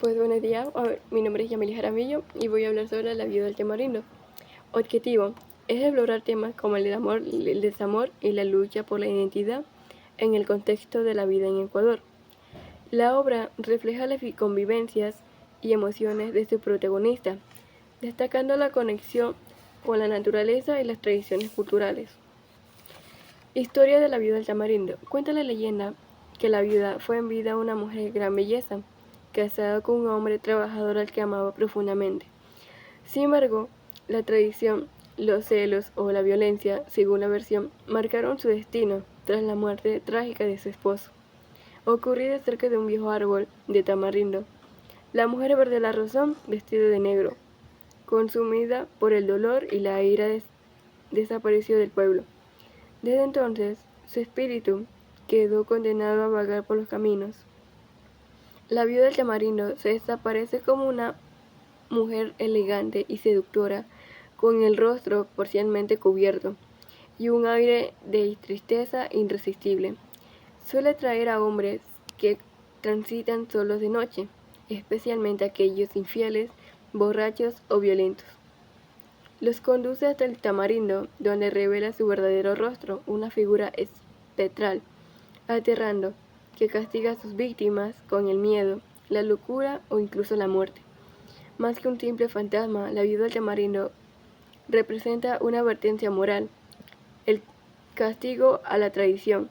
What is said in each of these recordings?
Pues buenos días, mi nombre es Yameli Jaramillo y voy a hablar sobre la viuda del tamarindo. Objetivo es explorar temas como el amor, el desamor y la lucha por la identidad en el contexto de la vida en Ecuador. La obra refleja las convivencias y emociones de su protagonista, destacando la conexión con la naturaleza y las tradiciones culturales. Historia de la viuda del tamarindo. Cuenta la leyenda que la viuda fue en vida una mujer de gran belleza, casada con un hombre trabajador al que amaba profundamente. Sin embargo, la tradición, los celos o la violencia, según la versión, marcaron su destino tras la muerte trágica de su esposo, ocurrida cerca de un viejo árbol de tamarindo. La mujer perdió la razón vestida de negro, consumida por el dolor y la ira, desapareció del pueblo. Desde entonces, su espíritu quedó condenado a vagar por los caminos. La viuda del tamarindo se desaparece como una mujer elegante y seductora, con el rostro parcialmente cubierto y un aire de tristeza irresistible. Suele atraer a hombres que transitan solos de noche, especialmente aquellos infieles, borrachos o violentos. Los conduce hasta el tamarindo, donde revela su verdadero rostro, una figura espectral, aterrando, que castiga a sus víctimas con el miedo, la locura o incluso la muerte. Más que un simple fantasma, la viuda del tamarindo representa una advertencia moral, el castigo a la traición,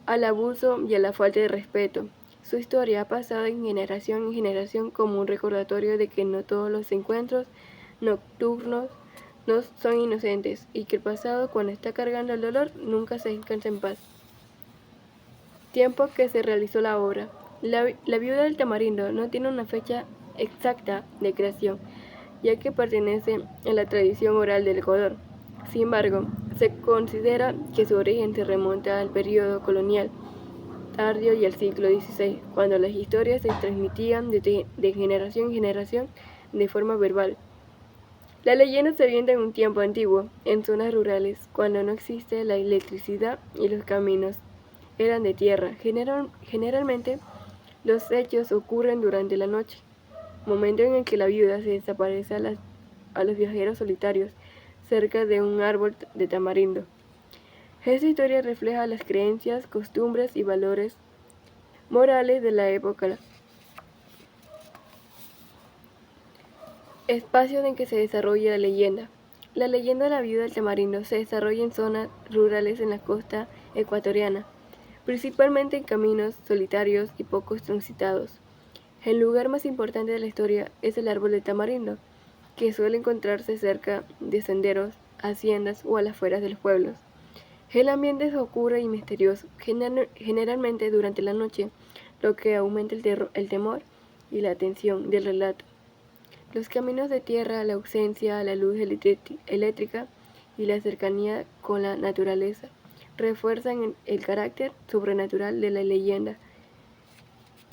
al abuso y a la falta de respeto. Su historia ha pasado de generación en generación como un recordatorio de que no todos los encuentros nocturnos no son inocentes y que el pasado, cuando está cargando el dolor, nunca se descansa en paz. Tiempo que se realizó la obra. La viuda del tamarindo no tiene una fecha exacta de creación, ya que pertenece a la tradición oral del Ecuador. Sin embargo, se considera que su origen se remonta al periodo colonial tardío y al siglo XVI, cuando las historias se transmitían de generación en generación de forma verbal. La leyenda se ambienta en un tiempo antiguo, en zonas rurales, cuando no existe la electricidad y los caminos eran de tierra. Generalmente, los hechos ocurren durante la noche, momento en el que la viuda se desaparece a los viajeros solitarios cerca de un árbol de tamarindo. Esta historia refleja las creencias, costumbres y valores morales de la época. Espacios en que se desarrolla la leyenda. La leyenda de la viuda del tamarindo se desarrolla en zonas rurales en la costa ecuatoriana, principalmente en caminos solitarios y pocos transitados. El lugar más importante de la historia es el árbol de tamarindo, que suele encontrarse cerca de senderos, haciendas o a las afueras de los pueblos. El ambiente es oscuro y misterioso, generalmente durante la noche, lo que aumenta el temor y la tensión del relato. Los caminos de tierra, la ausencia, la luz eléctrica y la cercanía con la naturaleza refuerzan el carácter sobrenatural de la leyenda.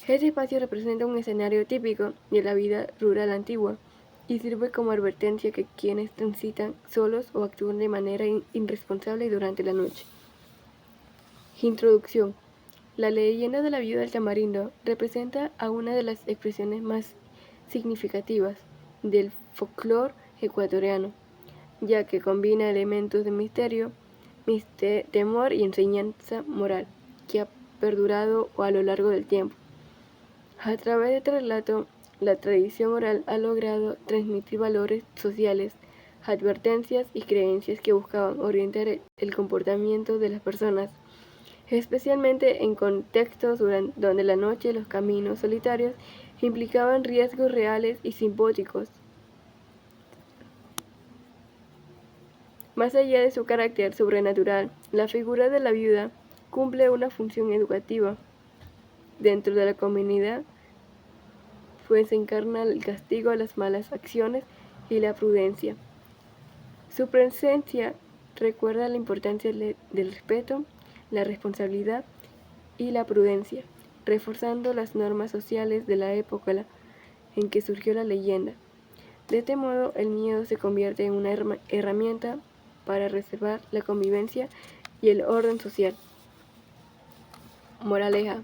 Este espacio representa un escenario típico de la vida rural antigua y sirve como advertencia que quienes transitan solos o actúan de manera irresponsable durante la noche. Introducción. La leyenda de la viuda del tamarindo representa a una de las expresiones más significativas del folclore ecuatoriano, ya que combina elementos de misterio, temor y enseñanza moral, que ha perdurado a lo largo del tiempo. A través de este relato, la tradición oral ha logrado transmitir valores sociales, advertencias y creencias que buscaban orientar el comportamiento de las personas, especialmente en contextos donde la noche y los caminos solitarios implicaban riesgos reales y simbólicos. Más allá de su carácter sobrenatural, la figura de la viuda cumple una función educativa dentro de la comunidad, pues encarna el castigo a las malas acciones y la prudencia. Su presencia recuerda la importancia del respeto, la responsabilidad y la prudencia, reforzando las normas sociales de la época en que surgió la leyenda. De este modo, el miedo se convierte en una herramienta para reservar la convivencia y el orden social. Moraleja: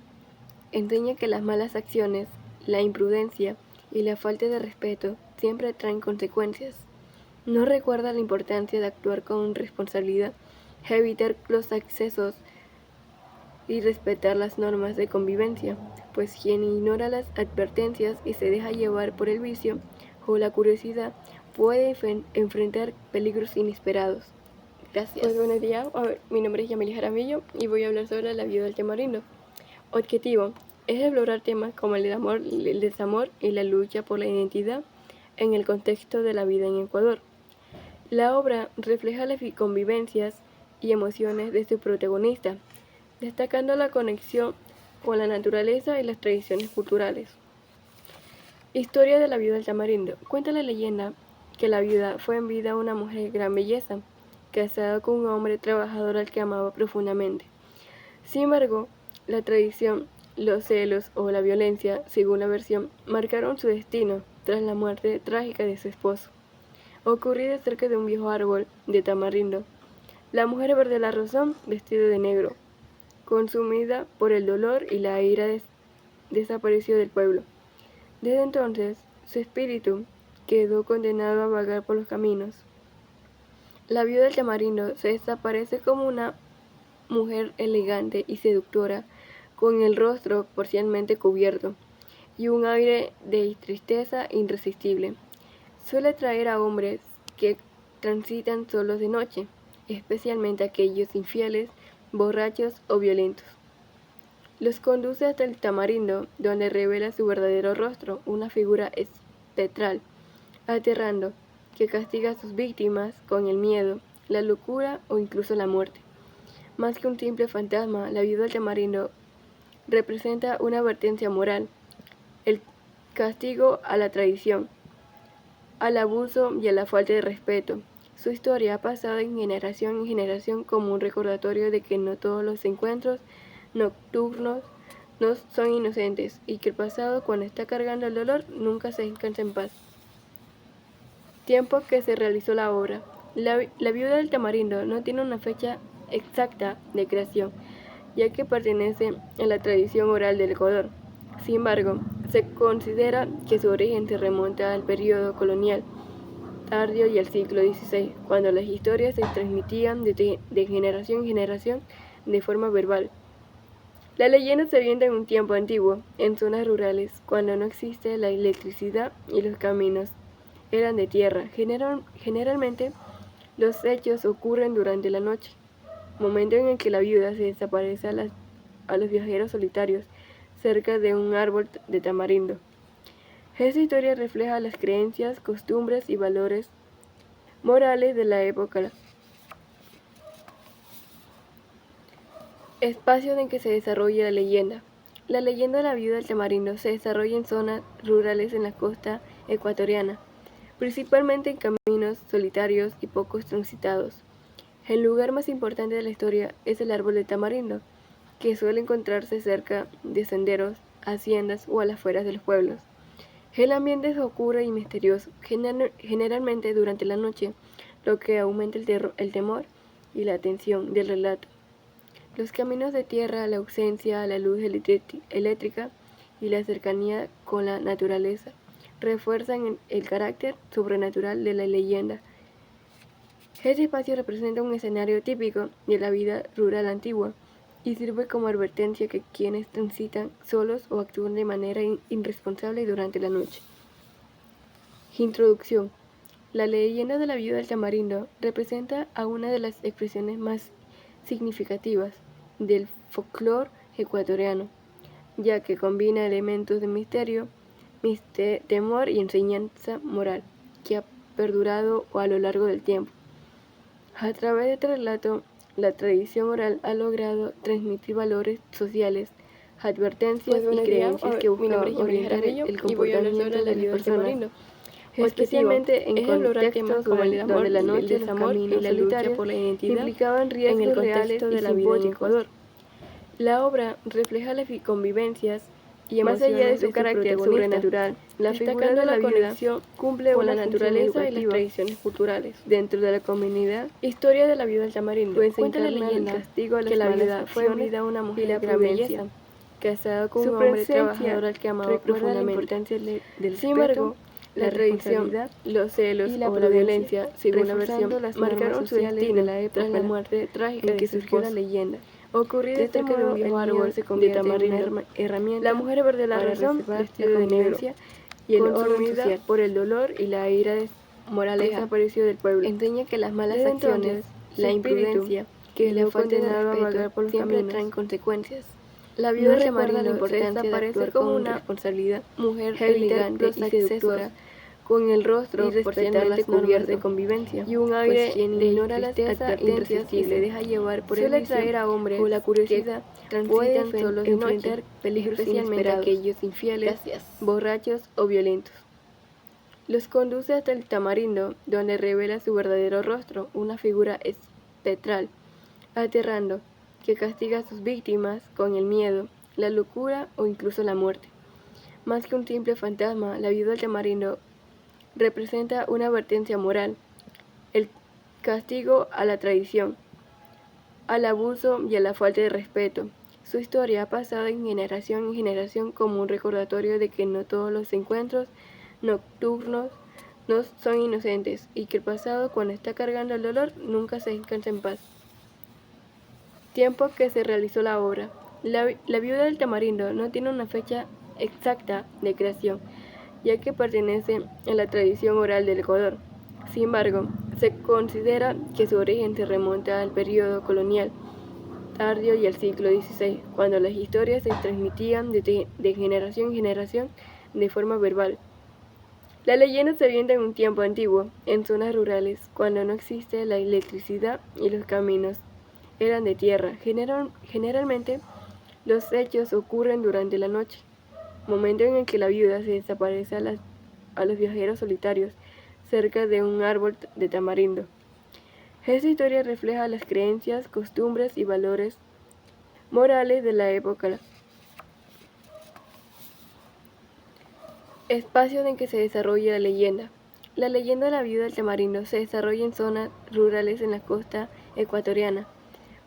enseña que las malas acciones la imprudencia y la falta de respeto siempre traen consecuencias. No recuerda la importancia de actuar con responsabilidad, evitar los excesos y respetar las normas de convivencia, pues quien ignora las advertencias y se deja llevar por el vicio o la curiosidad puede enfrentar peligros inesperados. Gracias. Pues buenos días, mi nombre es Yameli Jaramillo y voy a hablar sobre la vida del tamarindo. Objetivo es explorar temas como el amor, el desamor y la lucha por la identidad en el contexto de la vida en Ecuador. La obra refleja las convivencias y emociones de su protagonista, destacando la conexión con la naturaleza y las tradiciones culturales. Historia de la viuda del tamarindo. Cuenta la leyenda que la viuda fue en vida una mujer de gran belleza, casada con un hombre trabajador al que amaba profundamente. Sin embargo, la tradición, los celos o la violencia, según la versión, marcaron su destino tras la muerte trágica de su esposo, ocurrida cerca de un viejo árbol de tamarindo. La mujer perdió la razón vestida de negro. Consumida por el dolor y la ira, desapareció del pueblo. Desde entonces, su espíritu quedó condenado a vagar por los caminos. La viuda del tamarindo se desaparece como una mujer elegante y seductora, con el rostro parcialmente cubierto y un aire de tristeza irresistible. Suele atraer a hombres que transitan solos de noche, especialmente aquellos infieles, borrachos o violentos. Los conduce hasta el tamarindo, donde revela su verdadero rostro, una figura espectral, aterrando, que castiga a sus víctimas con el miedo, la locura o incluso la muerte. Más que un simple fantasma, la viuda del tamarindo representa una advertencia moral, el castigo a la traición, al abuso y a la falta de respeto. Su historia ha pasado de generación en generación como un recordatorio de que no todos los encuentros nocturnos no son inocentes y que el pasado, cuando está cargando el dolor, nunca se descansa en paz. Tiempo que se realizó la obra. La viuda del tamarindo no tiene una fecha exacta de creación, ya que pertenece a la tradición oral del Ecuador. Sin embargo, se considera que su origen se remonta al periodo colonial tardío y al siglo XVI, cuando las historias se transmitían de generación en generación de forma verbal. La leyenda se ambienta en un tiempo antiguo, en zonas rurales, cuando no existe la electricidad y los caminos eran de tierra. Generalmente, los hechos ocurren durante la noche, momento en el que la viuda se desaparece a los viajeros solitarios cerca de un árbol de tamarindo. Esta historia refleja las creencias, costumbres y valores morales de la época. Espacio en que se desarrolla la leyenda. La leyenda de la viuda del tamarindo se desarrolla en zonas rurales en la costa ecuatoriana, principalmente en caminos solitarios y pocos transitados. El lugar más importante de la historia es el árbol de tamarindo, que suele encontrarse cerca de senderos, haciendas o a las afueras de los pueblos. El ambiente es oscuro y misterioso, generalmente durante la noche, lo que aumenta el temor y la tensión del relato. Los caminos de tierra, la ausencia, la luz eléctrica y la cercanía con la naturaleza refuerzan el carácter sobrenatural de la leyenda. Este espacio representa un escenario típico de la vida rural antigua y sirve como advertencia que quienes transitan solos o actúan de manera irresponsable durante la noche. Introducción. La leyenda de la viuda del tamarindo representa a una de las expresiones más significativas del folclore ecuatoriano, ya que combina elementos de misterio, temor y enseñanza moral, que ha perdurado a lo largo del tiempo. A través de este relato, la tradición oral ha logrado transmitir valores sociales, advertencias y creencias que buscan orientar el comportamiento de las personas, especialmente en contextos como el donde la noche, el amor y la lucha por la identidad implicaban riesgos en el contexto de la vida en Ecuador. La obra refleja las convivencias y emociones más allá de su carácter sobrenatural. La figura de la conexión cumple con la naturaleza y las tradiciones culturales dentro de la comunidad. Historia de la viuda del tamarindo. Cuenta la leyenda castigo a las que la viuda fue en vida una mujer de gran belleza, casado con Su un hombre presencia trabajador al que amaba recuerda la profundamente. importancia del Sin embargo, la tradición, los celos y la o la prudencia, violencia, según la reforzando versión, las marcaron normas su sociales destino de la época tras la muerte trágica en que de su surgió la esposo. leyenda. Ocurrida De este cerca de un modo, viejo el miedo árbol se de convierte en tamarindo. una herramienta La mujer perdió la para razón, reservar vestida la de negro, convivencia y el orden consumida social. por el dolor y la ira Moraleja, desapareció del pueblo. enseña que las malas Desde acciones, entonces, la su espíritu, imprudencia que y la estuvo falta de condenado a respeto vagar por los siempre caminos, traen consecuencias. la No viuda del recuerda la tamarindo se importancia de desaparece actuar como con una responsabilidad, mujer evitar elegante los y seductora, accesos con el rostro y respetar parcialmente las normas cubierto de convivencia, y un pues aire quien de ignora las tristeza advertencias y se irresistible deja llevar por el suele vicio atraer a hombres o la curiosidad que pueden transitan solos de enfrentar noche, peligros especialmente inesperados. aquellos infieles, Gracias. borrachos o violentos. Los conduce hasta el tamarindo, donde revela su verdadero rostro, una figura espectral, aterrando, que castiga a sus víctimas con el miedo, la locura o incluso la muerte. Más que un simple fantasma, la viuda del tamarindo representa una advertencia moral, el castigo a la traición, al abuso y a la falta de respeto. Su historia ha pasado de generación en generación como un recordatorio de que no todos los encuentros nocturnos no son inocentes y que el pasado, cuando está cargando el dolor, nunca se descansa en paz. Tiempo que se realizó la obra. La viuda del tamarindo no tiene una fecha exacta de creación, ya que pertenece a la tradición oral del Ecuador. Sin embargo, se considera que su origen se remonta al periodo colonial tardío y al siglo XVI, cuando las historias se transmitían de generación en generación de forma verbal. La leyenda se avienta en un tiempo antiguo, en zonas rurales, cuando no existe la electricidad y los caminos eran de tierra. Generalmente, los hechos ocurren durante la noche, momento en el que la viuda se desaparece a los viajeros solitarios cerca de un árbol de tamarindo. Esta historia refleja las creencias, costumbres y valores morales de la época. Espacios en que se desarrolla la leyenda. La leyenda de la viuda del tamarindo se desarrolla en zonas rurales en la costa ecuatoriana,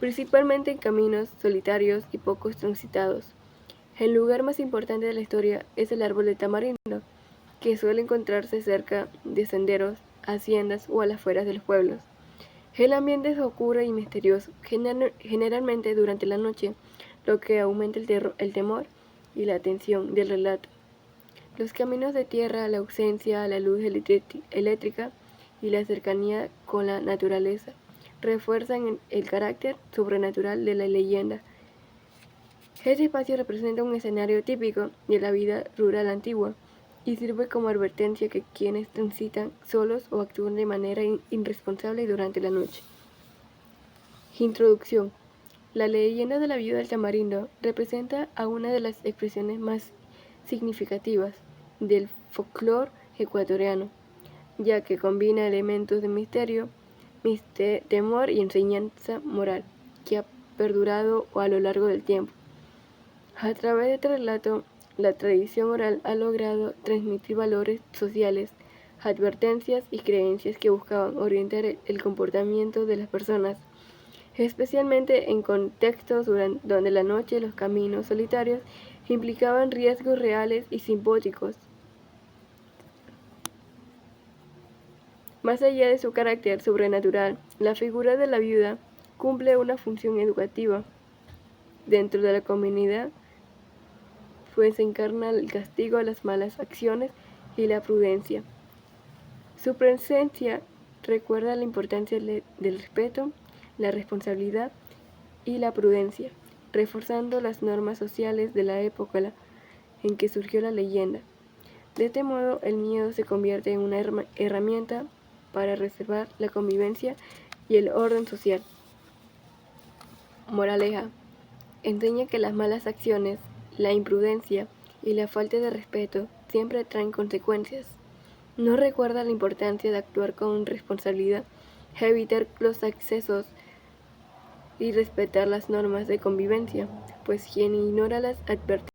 principalmente en caminos solitarios y pocos transitados. El lugar más importante de la historia es el árbol de tamarindo, que suele encontrarse cerca de senderos, haciendas o a las afueras de los pueblos. El ambiente es oscuro y misterioso, generalmente durante la noche, lo que aumenta el temor y la tensión del relato. Los caminos de tierra, la ausencia, la luz eléctrica y la cercanía con la naturaleza refuerzan el carácter sobrenatural de la leyenda. Este espacio representa un escenario típico de la vida rural antigua y sirve como advertencia que quienes transitan solos o actúan de manera irresponsable durante la noche. Introducción. La leyenda de la viuda del tamarindo representa a una de las expresiones más significativas del folclore ecuatoriano, ya que combina elementos de misterio, temor y enseñanza moral, que ha perdurado a lo largo del tiempo. A través de este relato, la tradición oral ha logrado transmitir valores sociales, advertencias y creencias que buscaban orientar el comportamiento de las personas, especialmente en contextos donde la noche y los caminos solitarios implicaban riesgos reales y simbólicos. Más allá de su carácter sobrenatural, la figura de la viuda cumple una función educativa dentro de la comunidad, pues encarna el castigo a las malas acciones y la prudencia. Su presencia recuerda la importancia del respeto, la responsabilidad y la prudencia, reforzando las normas sociales de la época en que surgió la leyenda. De este modo, el miedo se convierte en una herramienta para reservar la convivencia y el orden social. Moraleja. Enseña que las malas acciones, la imprudencia y la falta de respeto siempre traen consecuencias. No recuerda la importancia de actuar con responsabilidad, evitar los excesos y respetar las normas de convivencia, pues quien ignora las advertencias